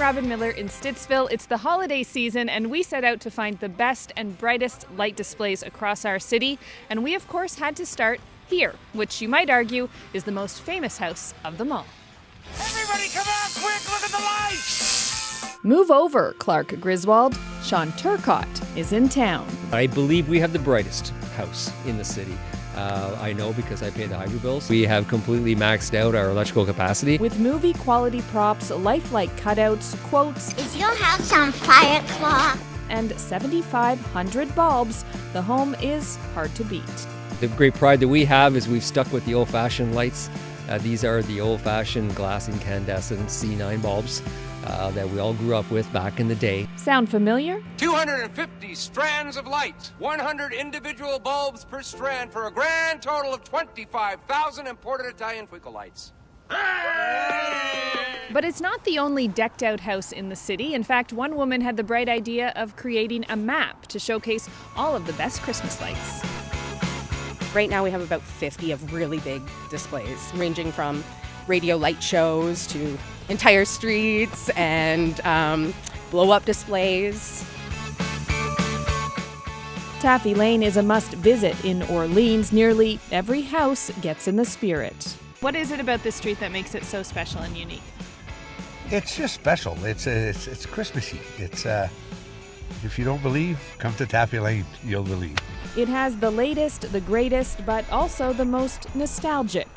Robyn Miller in Stittsville. It's the holiday season, and we set out to find the best and brightest light displays across our city. And we, of course, had to start here, which you might argue is the most famous house of them all. Everybody come on, quick, look at the lights! Move over, Clark Griswold. Sean Turcotte is in town. I believe we have the brightest house in the city. I know because I pay the hydro bills. We have completely maxed out our electrical capacity. With movie quality props, lifelike cutouts, quotes, "Is your house on fire, Clark?" and 7,500 bulbs, the home is hard to beat. The great pride that we have is we've stuck with the old-fashioned lights. These are the old-fashioned glass incandescent C9 bulbs that we all grew up with back in the day. Sound familiar? 250 strands of light, 100 individual bulbs per strand for a grand total of 25,000 imported Italian twinkle lights. But it's not the only decked out house in the city. In fact, one woman had the bright idea of creating a map to showcase all of the best Christmas lights. Right now we have about 50 of really big displays, ranging from radio light shows to entire streets and blow-up displays. Taffy Lane is a must-visit in Orleans. Nearly every house gets in the spirit. What is it about this street that makes it so special and unique? It's just special. It's Christmassy. It's if you don't believe, come to Taffy Lane. You'll believe. It has the latest, the greatest, but also the most nostalgic.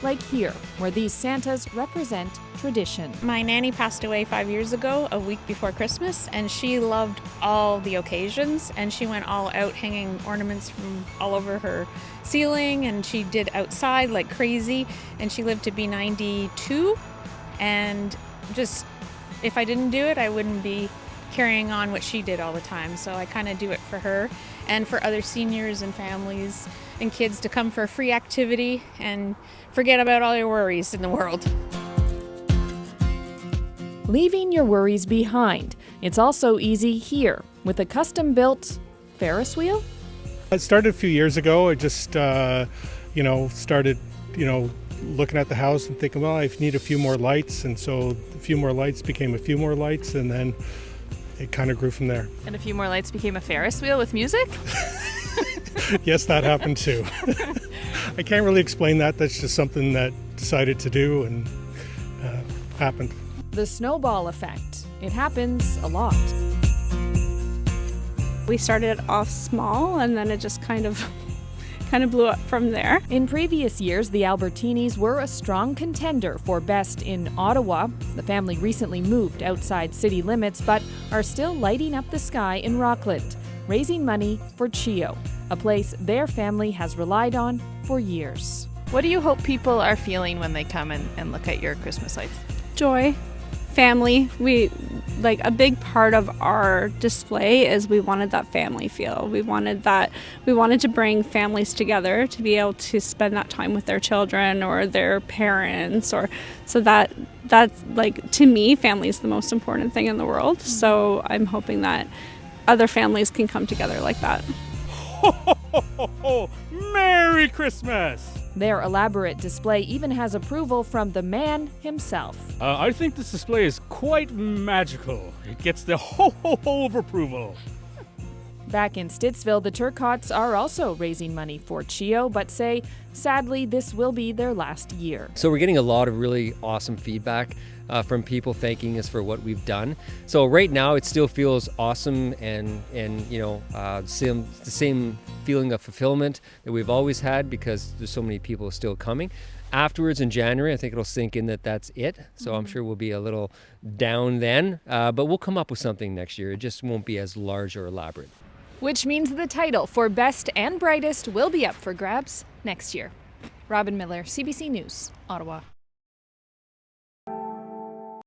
Like here, where these Santas represent tradition. My nanny passed away 5 years ago, a week before Christmas, and she loved all the occasions, and she went all out hanging ornaments from all over her ceiling, and she did outside like crazy, and she lived to be 92, and just, if I didn't do it, I wouldn't be carrying on what she did all the time. So I kind of do it for her and for other seniors and families and kids to come for a free activity and forget about all your worries in the world. Leaving your worries behind. It's also easy here with a custom-built Ferris wheel. It started a few years ago. I just, started, looking at the house and thinking, well, I need a few more lights. And so a few more lights became a few more lights, and then it kind of grew from there. And a few more lights became a Ferris wheel with music? Yes, that happened too. I can't really explain that. That's just something that decided to do and happened. The snowball effect. It happens a lot. We started off small and then it just kind of blew up from there. In previous years, the Albertinis were a strong contender for Best in Ottawa. The family recently moved outside city limits, but are still lighting up the sky in Rockland, raising money for CHEO, a place their family has relied on for years. What do you hope people are feeling when they come and look at your Christmas lights? Joy, family. A big part of our display is we wanted that family feel. We wanted to bring families together to be able to spend that time with their children or their parents, or so that's to me, family is the most important thing in the world. So I'm hoping that other families can come together like that. Ho, ho, ho, ho, ho. Merry Christmas! Their elaborate display even has approval from the man himself. I think this display is quite magical. It gets the ho-ho-ho of approval. Back in Stittsville, the Turcottes are also raising money for CHEO, but say, sadly, this will be their last year. So we're getting a lot of really awesome feedback from people thanking us for what we've done. So right now it still feels awesome and the same feeling of fulfillment that we've always had because there's so many people still coming. Afterwards in January, I think it'll sink in that that's it. So I'm sure we'll be a little down then, but we'll come up with something next year. It just won't be as large or elaborate. Which means the title for Best and Brightest will be up for grabs next year. Robyn Miller, CBC News, Ottawa.